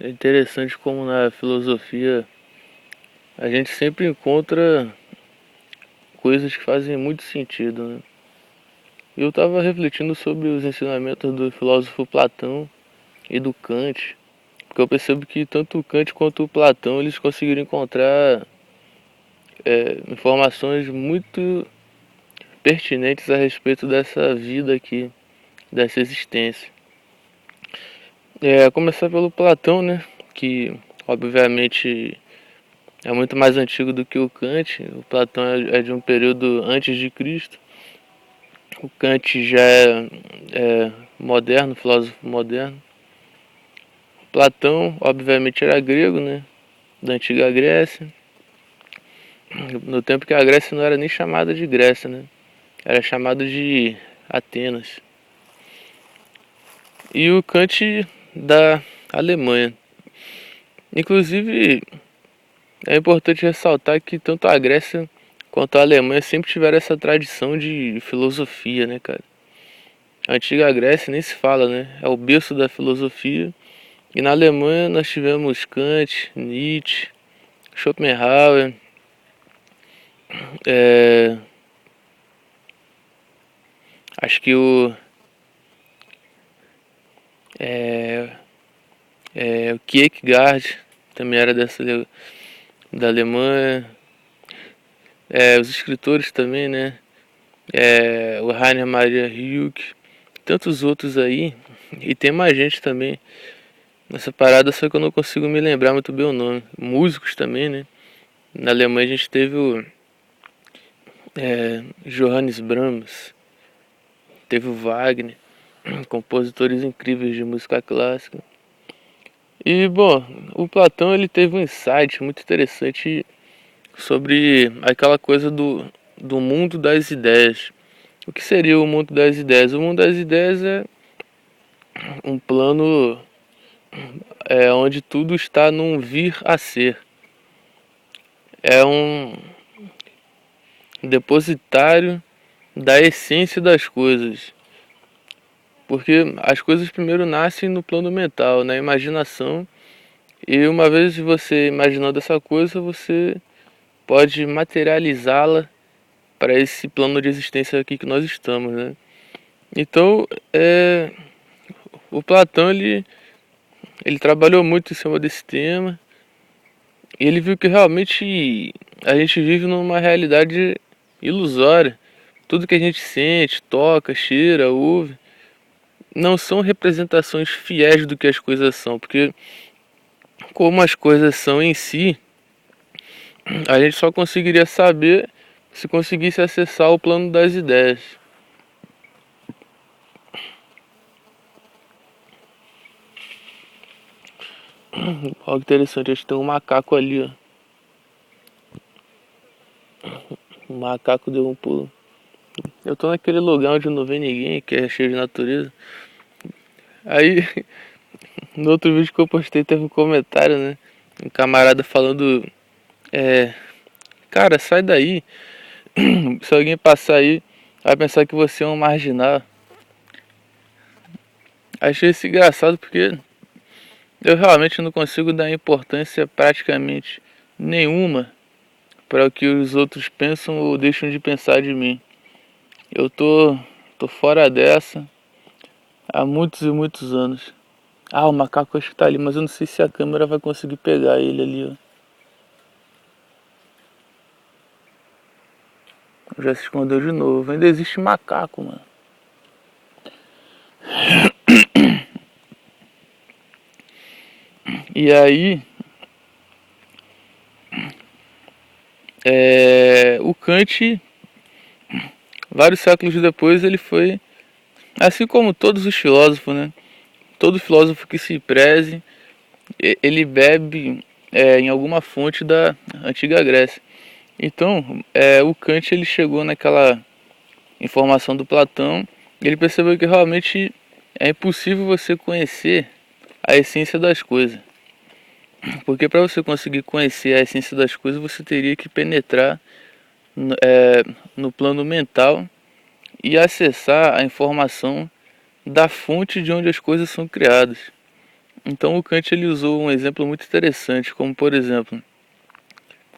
É interessante como na filosofia a gente sempre encontra coisas que fazem muito sentido, né? Eu estava refletindo sobre os ensinamentos do filósofo Platão e do Kant, porque eu percebo que tanto o Kant quanto o Platão eles conseguiram encontrar informações muito pertinentes a respeito dessa vida aqui, dessa existência. A começar pelo Platão, né? Que obviamente é muito mais antigo do que o Kant. O Platão é de um período antes de Cristo. O Kant já é moderno, filósofo moderno. Platão, obviamente, era grego, né? Da antiga Grécia. No tempo que a Grécia não era nem chamada de Grécia, né? Era chamado de Atenas. E o Kant da Alemanha. Inclusive, é importante ressaltar que tanto a Grécia quanto a Alemanha sempre tiveram essa tradição de filosofia, né, cara? A antiga Grécia nem se fala, né? É o berço da filosofia. E na Alemanha nós tivemos Kant, Nietzsche, Schopenhauer, é, acho que é, o Kierkegaard também era da Alemanha. Os escritores também, né? O Rainer Maria Rilke, tantos outros aí. E tem mais gente também nessa parada, só que eu não consigo me lembrar muito bem o nome. Músicos também, né? Na Alemanha a gente teve o Johannes Brahms, teve o Wagner, compositores incríveis de música clássica. E bom, o Platão ele teve um insight muito interessante sobre aquela coisa do mundo das ideias. O que seria o mundo das ideias? O mundo das ideias é um plano onde tudo está num vir a ser. É um depositário da essência das coisas. Porque as coisas primeiro nascem no plano mental, na imaginação. E uma vez você imaginando essa coisa, você pode materializá-la para esse plano de existência aqui que nós estamos, né? Então, o Platão ele trabalhou muito em cima desse tema e ele viu que realmente a gente vive numa realidade ilusória. Tudo que a gente sente, toca, cheira, ouve, não são representações fiéis do que as coisas são, porque como as coisas são em si, a gente só conseguiria saber se conseguisse acessar o plano das ideias. Algo interessante, acho que tem um macaco ali, ó. O macaco deu um pulo. Eu tô naquele lugar onde não vem ninguém, que é cheio de natureza. Aí, no outro vídeo que eu postei, teve um comentário, né? Um camarada falando, é, cara, sai daí. Se alguém passar aí, vai pensar que você é um marginal. Achei isso engraçado porque eu realmente não consigo dar importância praticamente nenhuma para o que os outros pensam ou deixam de pensar de mim. Eu tô fora dessa há muitos e muitos anos. Ah, o macaco acho que tá ali, mas eu não sei se a câmera vai conseguir pegar ele ali, ó. Já se escondeu de novo. Ainda existe macaco, mano. E aí, o Kant, vários séculos depois, ele foi, assim como todos os filósofos, né? Todo filósofo que se preze, ele bebe em alguma fonte da antiga Grécia. Então, o Kant ele chegou naquela informação do Platão, e ele percebeu que realmente é impossível você conhecer a essência das coisas. Porque para você conseguir conhecer a essência das coisas, você teria que penetrar no plano mental e acessar a informação da fonte de onde as coisas são criadas. Então o Kant ele usou um exemplo muito interessante, como por exemplo,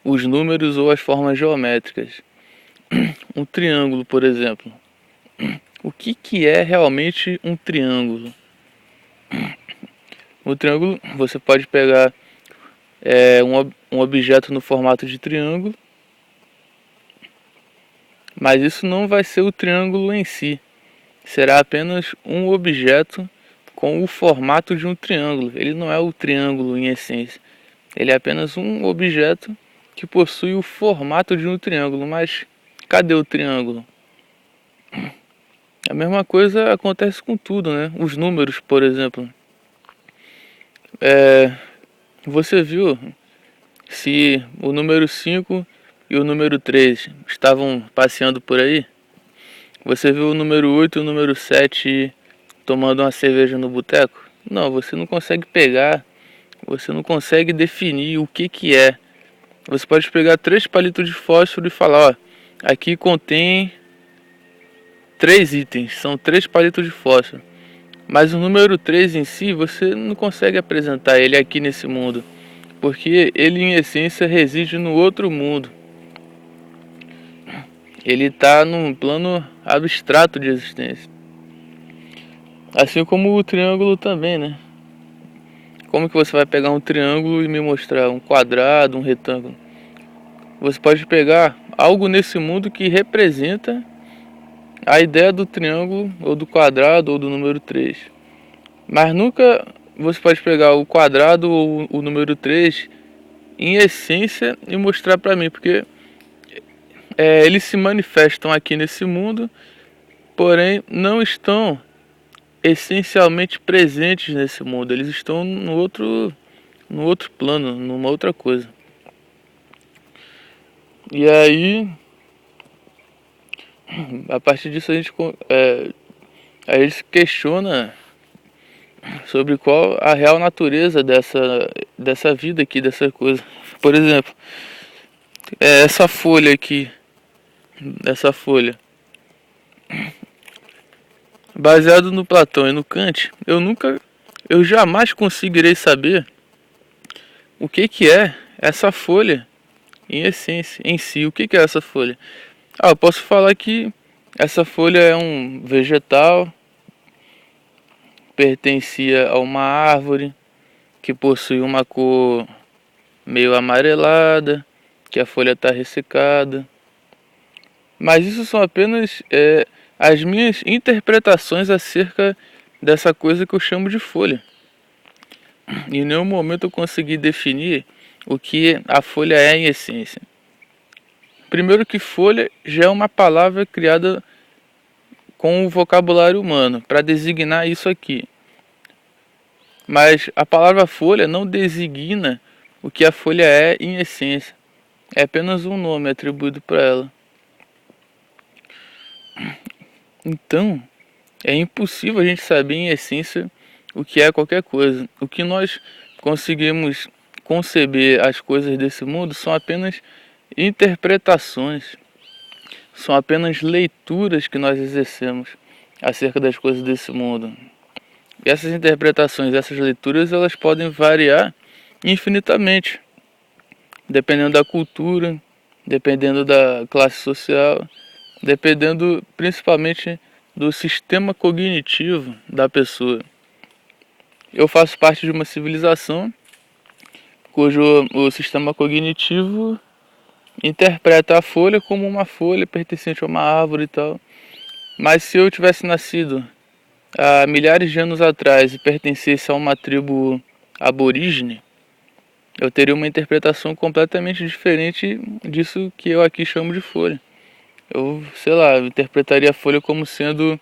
os números ou as formas geométricas. Um triângulo, por exemplo. O que é realmente um triângulo? Um triângulo, você pode pegar um objeto no formato de triângulo, mas isso não vai ser o triângulo em si. Será apenas um objeto com o formato de um triângulo. Ele não é o triângulo em essência. Ele é apenas um objeto que possui o formato de um triângulo. Mas cadê o triângulo? A mesma coisa acontece com tudo, né? Os números, por exemplo. Você viu se o número 5 e o número 3 estavam passeando por aí? Você viu o número 8 e o número 7 tomando uma cerveja no boteco? Não, você não consegue pegar, você não consegue definir o que é. Você pode pegar 3 palitos de fósforo e falar, ó, aqui contém 3 itens, são 3 palitos de fósforo. Mas o número 3 em si, você não consegue apresentar ele aqui nesse mundo, porque ele em essência reside no outro mundo. Ele está num plano abstrato de existência. Assim como o triângulo também, né? Como que você vai pegar um triângulo e me mostrar um quadrado, um retângulo? Você pode pegar algo nesse mundo que representa a ideia do triângulo, ou do quadrado, ou do número 3. Mas nunca você pode pegar o quadrado ou o número 3 em essência e mostrar para mim, porque eles se manifestam aqui nesse mundo, porém não estão essencialmente presentes nesse mundo. Eles estão no outro plano, numa outra coisa. E aí, a partir disso a gente se questiona sobre qual a real natureza dessa vida aqui, dessa coisa. Por exemplo, essa folha aqui, essa folha. Baseado no Platão e no Kant, eu jamais conseguirei saber o que é essa folha em essência, em si. O que é essa folha? Eu posso falar que essa folha é um vegetal, pertencia a uma árvore que possui uma cor meio amarelada, que a folha está ressecada. Mas isso são apenas as minhas interpretações acerca dessa coisa que eu chamo de folha. Em nenhum momento eu consegui definir o que a folha é em essência. Primeiro que folha já é uma palavra criada com o vocabulário humano para designar isso aqui. Mas a palavra folha não designa o que a folha é em essência. É apenas um nome atribuído para ela. Então, é impossível a gente saber em essência o que é qualquer coisa. O que nós conseguimos conceber as coisas desse mundo são apenas interpretações, são apenas leituras que nós exercemos acerca das coisas desse mundo. E essas interpretações, essas leituras, elas podem variar infinitamente, dependendo da cultura, dependendo da classe social, dependendo principalmente do sistema cognitivo da pessoa. Eu faço parte de uma civilização cujo o sistema cognitivo interpreta a folha como uma folha pertencente a uma árvore e tal. Mas se eu tivesse nascido há milhares de anos atrás e pertencesse a uma tribo aborígene, eu teria uma interpretação completamente diferente disso que eu aqui chamo de folha. Eu, sei lá, eu interpretaria a folha como sendo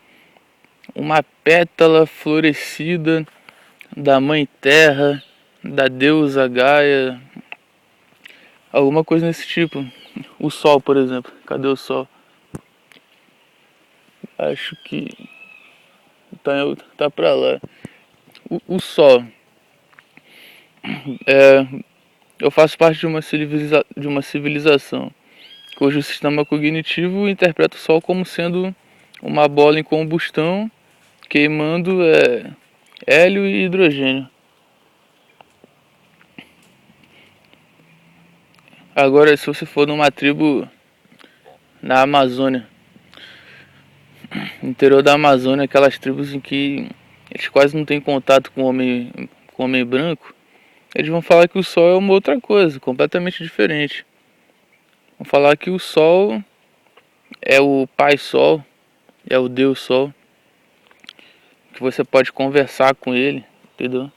uma pétala florescida da mãe terra, da deusa Gaia, alguma coisa nesse tipo. O sol, por exemplo. Cadê o sol? Acho que tá pra lá. O sol. Eu faço parte de uma civilização cujo sistema cognitivo interpreta o sol como sendo uma bola em combustão queimando hélio e hidrogênio. Agora, se você for numa tribo na Amazônia, no interior da Amazônia, aquelas tribos em que eles quase não têm contato com o homem branco, eles vão falar que o sol é uma outra coisa, completamente diferente. Vão falar que o sol é o Pai Sol, é o Deus Sol, que você pode conversar com ele, entendeu?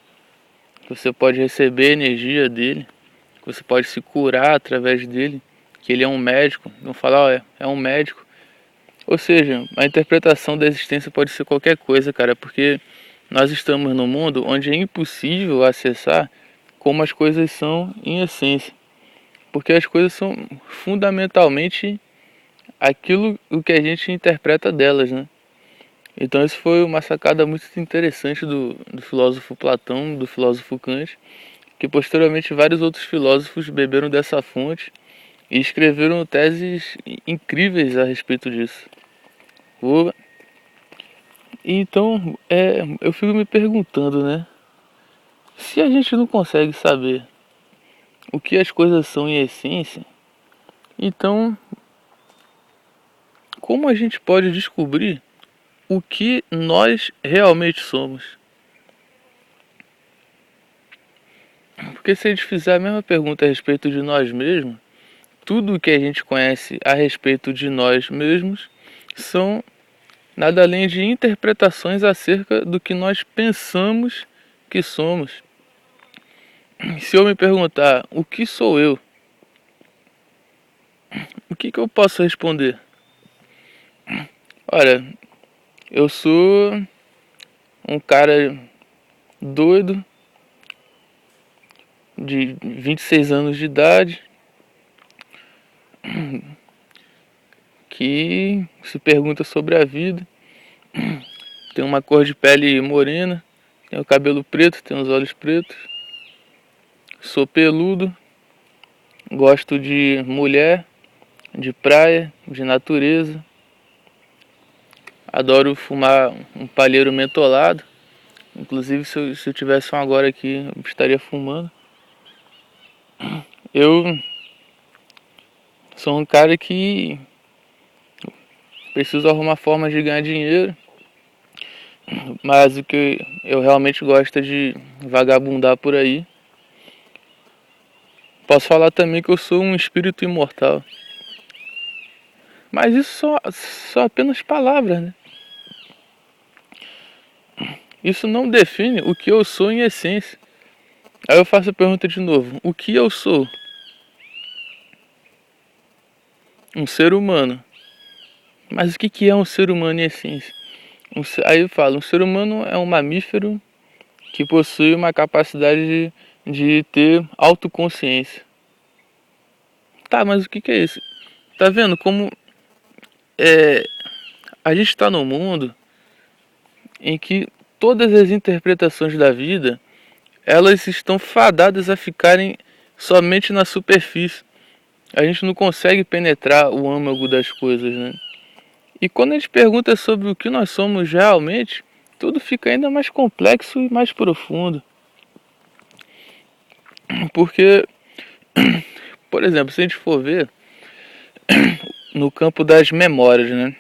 Que você pode receber energia dele, que você pode se curar através dele, que ele é um médico. Vão falar, ó, é um médico. Ou seja, a interpretação da existência pode ser qualquer coisa, cara, porque nós estamos num mundo onde é impossível acessar como as coisas são em essência. Porque as coisas são fundamentalmente aquilo o que a gente interpreta delas, né? Então isso foi uma sacada muito interessante do filósofo Platão, do filósofo Kant, que posteriormente vários outros filósofos beberam dessa fonte e escreveram teses incríveis a respeito disso. Então, eu fico me perguntando, né? Se a gente não consegue saber o que as coisas são em essência, então como a gente pode descobrir o que nós realmente somos? Porque se a gente fizer a mesma pergunta a respeito de nós mesmos, tudo o que a gente conhece a respeito de nós mesmos são nada além de interpretações acerca do que nós pensamos que somos. Se eu me perguntar o que sou eu, o que eu posso responder? Olha, eu sou um cara doido de 26 anos de idade que se pergunta sobre a vida, tem uma cor de pele morena, tem o cabelo preto, tem os olhos pretos, sou peludo, gosto de mulher, de praia, de natureza, adoro fumar um palheiro mentolado, inclusive se eu tivesse um agora aqui eu estaria fumando. Eu sou um cara que preciso arrumar formas de ganhar dinheiro, mas o que eu realmente gosto é de vagabundar por aí. Posso falar também que eu sou um espírito imortal. Mas isso são apenas palavras, né? Isso não define o que eu sou em essência. Aí eu faço a pergunta de novo. O que eu sou? Um ser humano. Mas o que é um ser humano em essência? Aí eu falo, um ser humano é um mamífero que possui uma capacidade de ter autoconsciência. Tá, mas o que é isso? Tá vendo como é, a gente está num mundo em que todas as interpretações da vida elas estão fadadas a ficarem somente na superfície. A gente não consegue penetrar o âmago das coisas, né? E quando a gente pergunta sobre o que nós somos realmente, tudo fica ainda mais complexo e mais profundo. Porque, por exemplo, se a gente for ver no campo das memórias, né?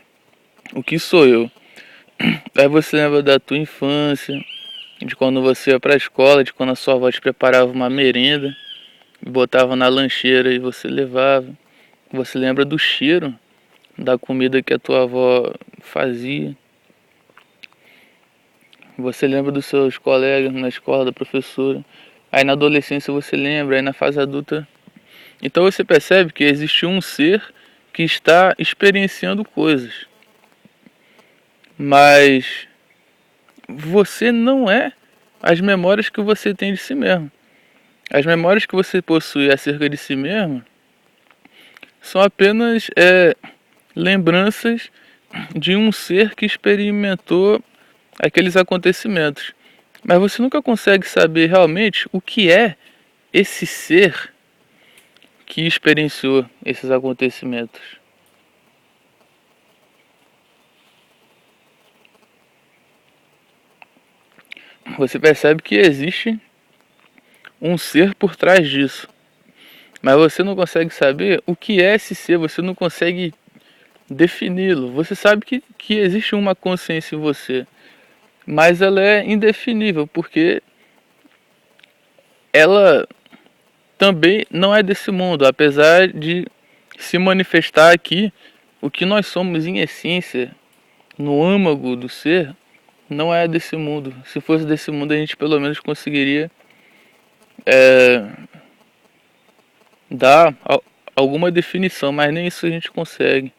O que sou eu? Aí você lembra da tua infância, de quando você ia para a escola, de quando a sua avó te preparava uma merenda, botava na lancheira e você levava. Você lembra do cheiro da comida que a tua avó fazia. Você lembra dos seus colegas na escola, da professora. Aí na adolescência você lembra, aí na fase adulta. Então você percebe que existe um ser que está experienciando coisas. Mas você não é as memórias que você tem de si mesmo. As memórias que você possui acerca de si mesmo são apenas lembranças de um ser que experimentou aqueles acontecimentos. Mas você nunca consegue saber realmente o que é esse ser que experienciou esses acontecimentos. Você percebe que existe um ser por trás disso. Mas você não consegue saber o que é esse ser, você não consegue defini-lo. Você sabe que existe uma consciência em você, mas ela é indefinível, porque ela também não é desse mundo, apesar de se manifestar aqui. O que nós somos em essência, no âmago do ser, não é desse mundo. Se fosse desse mundo, a gente pelo menos conseguiria dar alguma definição, mas nem isso a gente consegue.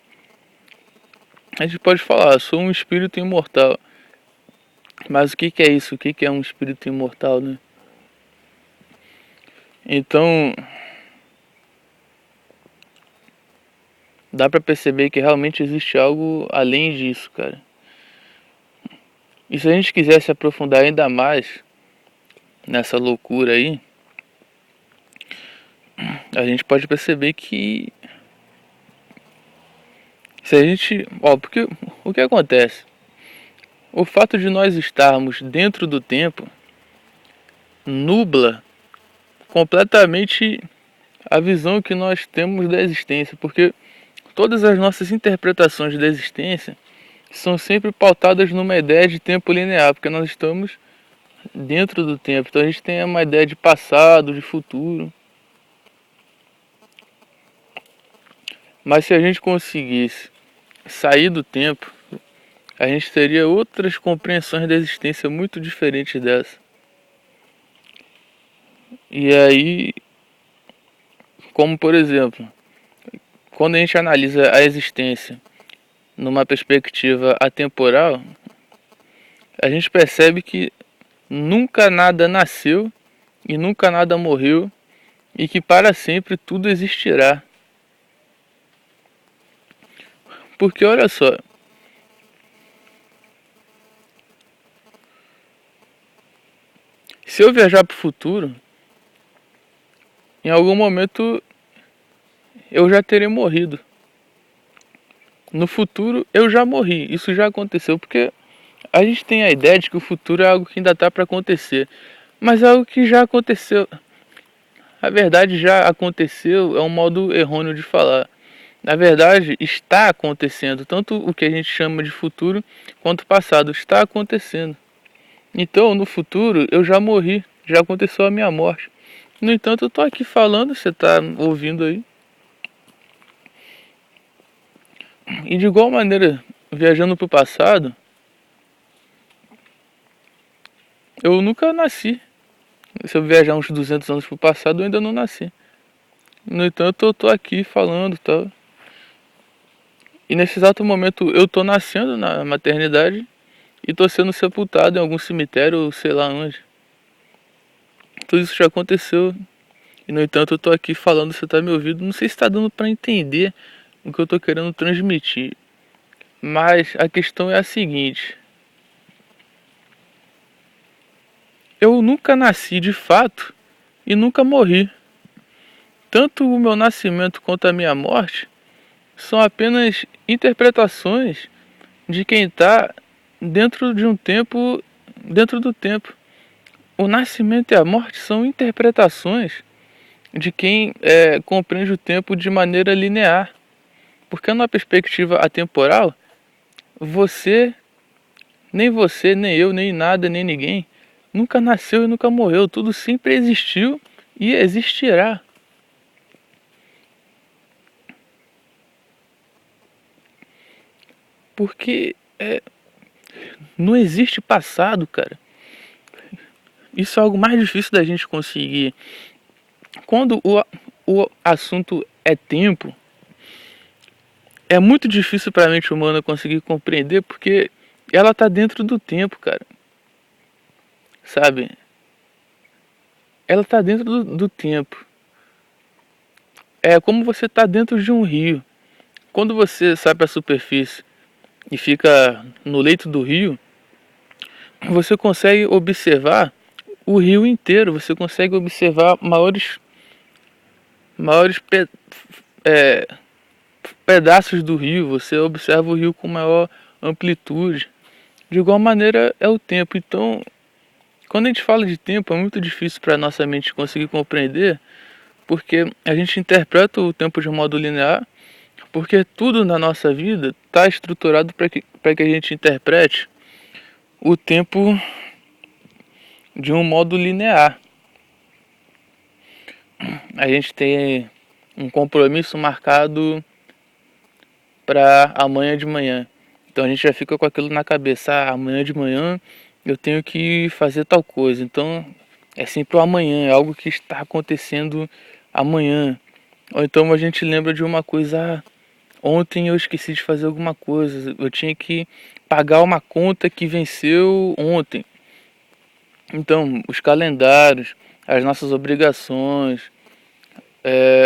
A gente pode falar, sou um espírito imortal. Mas o que é isso? O que é um espírito imortal, né? Então, dá pra perceber que realmente existe algo além disso, cara. E se a gente quiser se aprofundar ainda mais nessa loucura aí, a gente pode perceber que se a gente... Ó, porque o que acontece? O fato de nós estarmos dentro do tempo nubla completamente a visão que nós temos da existência, porque todas as nossas interpretações da existência são sempre pautadas numa ideia de tempo linear, porque nós estamos dentro do tempo. Então a gente tem uma ideia de passado, de futuro. Mas se a gente conseguisse sair do tempo, a gente teria outras compreensões da existência muito diferentes dessa. E aí, como por exemplo, quando a gente analisa a existência numa perspectiva atemporal, a gente percebe que nunca nada nasceu e nunca nada morreu e que para sempre tudo existirá. Porque olha só, se eu viajar para o futuro, em algum momento eu já terei morrido. No futuro eu já morri, isso já aconteceu, porque a gente tem a ideia de que o futuro é algo que ainda está para acontecer, mas é algo que já aconteceu. A verdade já aconteceu, é um modo errôneo de falar. Na verdade, está acontecendo, tanto o que a gente chama de futuro quanto o passado está acontecendo. Então, no futuro, eu já morri, já aconteceu a minha morte. No entanto, eu estou aqui falando, você está ouvindo aí. E de igual maneira, viajando para o passado, eu nunca nasci. Se eu viajar uns 200 anos para o passado, eu ainda não nasci. No entanto, eu estou aqui falando, tal. E nesse exato momento, eu estou nascendo na maternidade e estou sendo sepultado em algum cemitério, ou sei lá onde. Tudo isso já aconteceu. E no entanto, eu estou aqui falando, você está me ouvindo. Não sei se está dando para entender o que eu estou querendo transmitir. Mas a questão é a seguinte: eu nunca nasci de fato e nunca morri. Tanto o meu nascimento quanto a minha morte são apenas interpretações de quem está dentro de um tempo, dentro do tempo. O nascimento e a morte são interpretações de quem compreende o tempo de maneira linear. Porque numa perspectiva atemporal, você, nem eu, nem nada, nem ninguém, nunca nasceu e nunca morreu. Tudo sempre existiu e existirá. Porque não existe passado, cara. Isso é algo mais difícil da gente conseguir. Quando o assunto é tempo, é muito difícil para a mente humana conseguir compreender, porque ela tá dentro do tempo, cara. Sabe? Ela tá dentro do tempo. É como você tá dentro de um rio. Quando você sai para a superfície e fica no leito do rio, você consegue observar o rio inteiro. Você consegue observar maiores pedaços do rio. Você observa o rio com maior amplitude. De igual maneira é o tempo. Então, quando a gente fala de tempo, é muito difícil para nossa mente conseguir compreender, Porque a gente interpreta o tempo de um modo linear, porque tudo na nossa vida está estruturado para que a gente interprete o tempo de um modo linear. A gente tem um compromisso marcado para amanhã de manhã. Então a gente já fica com aquilo na cabeça, amanhã de manhã eu tenho que fazer tal coisa. Então é sempre o amanhã, é algo que está acontecendo amanhã. Ou então a gente lembra de uma coisa, ontem eu esqueci de fazer alguma coisa, eu tinha que pagar uma conta que venceu ontem. Então, os calendários, as nossas obrigações,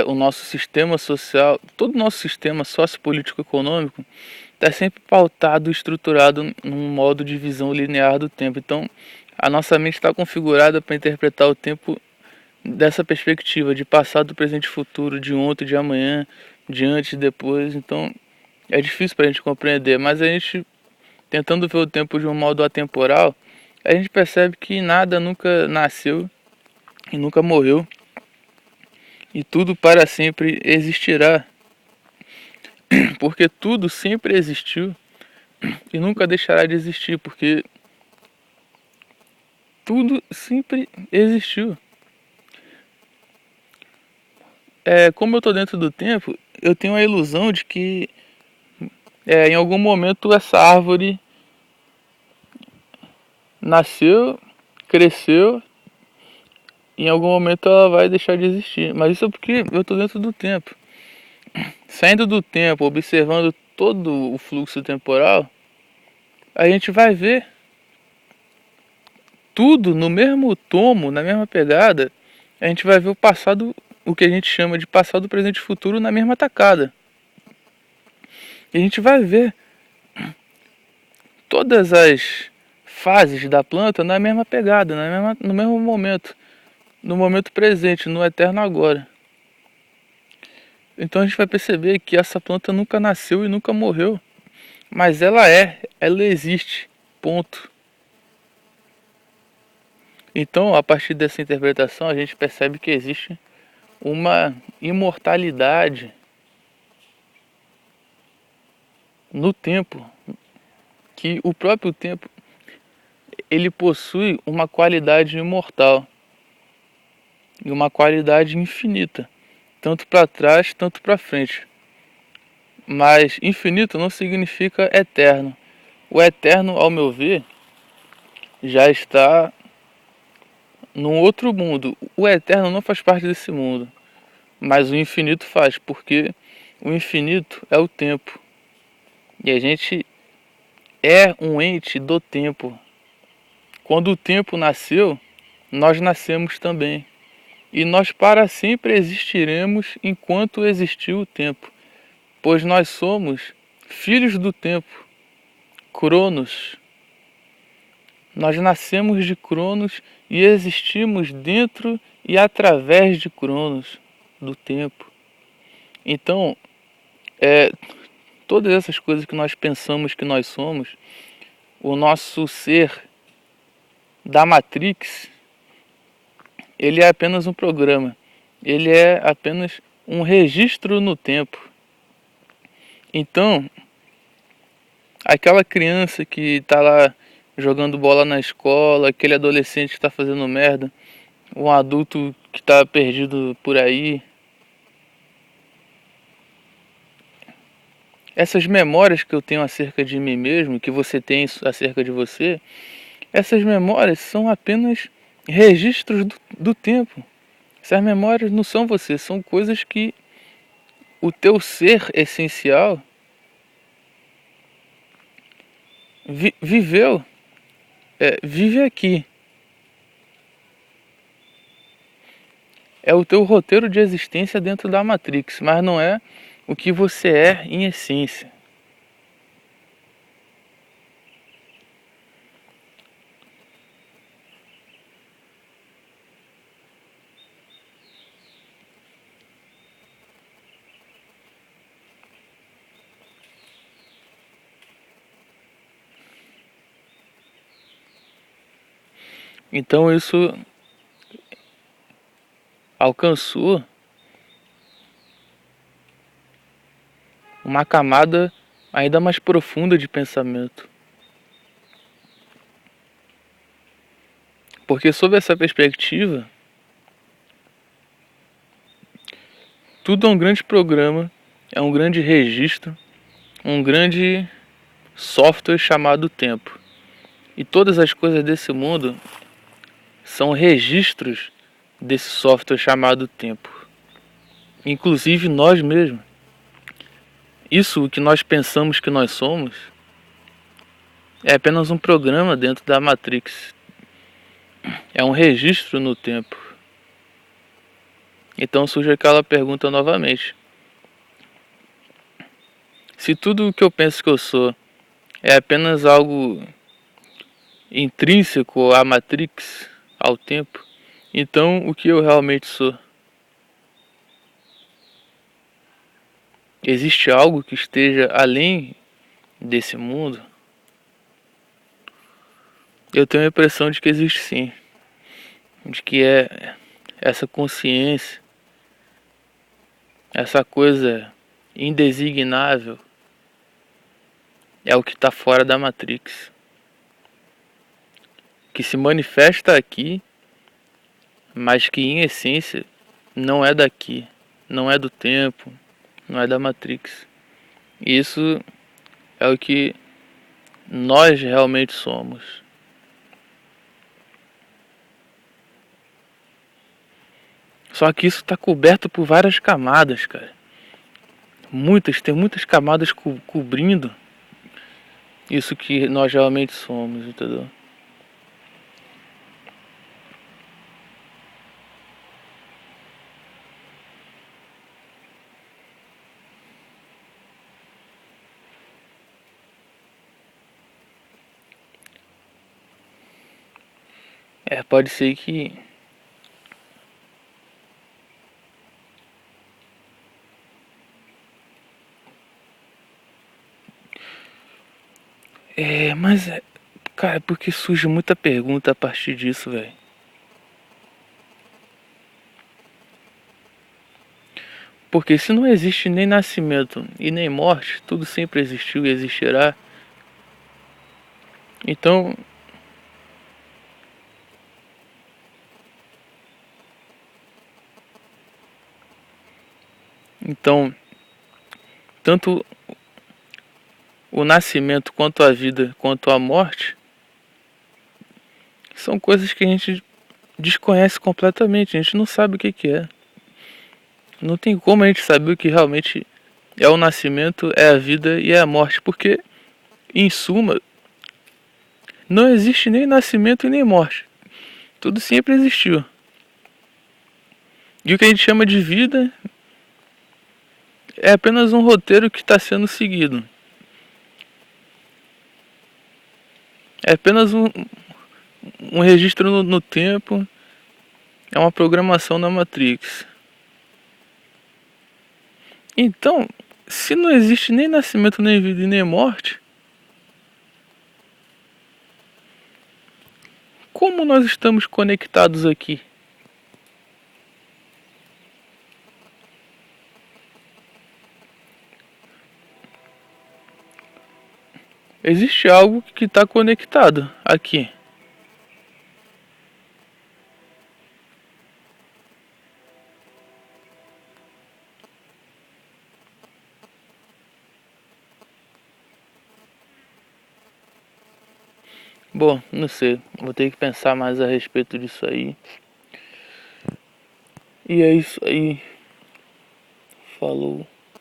o nosso sistema social, todo o nosso sistema sociopolítico-econômico está sempre pautado, estruturado num modo de visão linear do tempo. Então, a nossa mente está configurada para interpretar o tempo dessa perspectiva, de passado, presente e futuro, de ontem, de amanhã, de antes e depois. Então, é difícil para a gente compreender, mas a gente, tentando ver o tempo de um modo atemporal, a gente percebe que nada nunca nasceu e nunca morreu, e tudo para sempre existirá, porque tudo sempre existiu e nunca deixará de existir, porque tudo sempre existiu. Como eu estou dentro do tempo, eu tenho a ilusão de que em algum momento essa árvore nasceu, cresceu, e em algum momento ela vai deixar de existir. Mas isso é porque eu estou dentro do tempo. Saindo do tempo, observando todo o fluxo temporal, a gente vai ver tudo no mesmo tomo, na mesma pegada. A gente vai ver o passado, o que a gente chama de passado, presente e futuro na mesma tacada. E a gente vai ver todas as fases da planta na mesma pegada, no mesmo momento, no momento presente, no eterno agora. Então a gente vai perceber que essa planta nunca nasceu e nunca morreu, mas ela existe, ponto. Então, a partir dessa interpretação, a gente percebe que existe uma imortalidade no tempo, que o próprio tempo ele possui uma qualidade imortal e uma qualidade infinita, tanto para trás, tanto para frente. Mas infinito não significa eterno. O eterno, ao meu ver, já está num outro mundo. O eterno não faz parte desse mundo, mas o infinito faz, porque o infinito é o tempo. E a gente é um ente do tempo. Quando o tempo nasceu, nós nascemos também. E nós para sempre existiremos enquanto existir o tempo, pois nós somos filhos do tempo, Cronos. Nós nascemos de Cronos e existimos dentro e através de Cronos, do tempo. Então, todas essas coisas que nós pensamos que nós somos, o nosso ser da Matrix, ele é apenas um programa. Ele é apenas um registro no tempo. Então, aquela criança que está lá jogando bola na escola, aquele adolescente que está fazendo merda, um adulto que está perdido por aí, essas memórias que eu tenho acerca de mim mesmo, que você tem acerca de você, essas memórias são apenas registros do tempo. Essas memórias não são você, são coisas que o teu ser essencial viveu, vive aqui. É o teu roteiro de existência dentro da Matrix, mas não é o que você é em essência. Então isso alcançou uma camada ainda mais profunda de pensamento. Porque sob essa perspectiva, tudo é um grande programa, é um grande registro, um grande software chamado tempo. E todas as coisas desse mundo são registros desse software chamado tempo. Inclusive nós mesmos. Isso, o que nós pensamos que nós somos, é apenas um programa dentro da Matrix. É um registro no tempo. Então surge aquela pergunta novamente. Se tudo o que eu penso que eu sou é apenas algo intrínseco à Matrix, ao tempo, então o que eu realmente sou? Existe algo que esteja além desse mundo? Eu tenho a impressão de que existe sim. De que é essa consciência, essa coisa indesignável, é o que está fora da Matrix. Que se manifesta aqui, mas que em essência não é daqui, não é do tempo, não é da Matrix. Isso é o que nós realmente somos. Só que isso está coberto por várias camadas, cara. Tem muitas camadas cobrindo isso que nós realmente somos, entendeu? Pode ser que mas cara, porque surge muita pergunta a partir disso, velho. Porque se não existe nem nascimento e nem morte, tudo sempre existiu e existirá. Então, então, tanto o nascimento quanto a vida, quanto a morte, são coisas que a gente desconhece completamente, a gente não sabe o que que é. Não tem como a gente saber o que realmente é o nascimento, é a vida e é a morte, porque, em suma, não existe nem nascimento e nem morte. Tudo sempre existiu. E o que a gente chama de vida é apenas um roteiro que está sendo seguido. É apenas um registro no tempo. É uma programação na Matrix. Então, se não existe nem nascimento, nem vida e nem morte, como nós estamos conectados aqui? Existe algo que está conectado aqui. Bom, não sei. Vou ter que pensar mais a respeito disso aí. E é isso aí. Falou.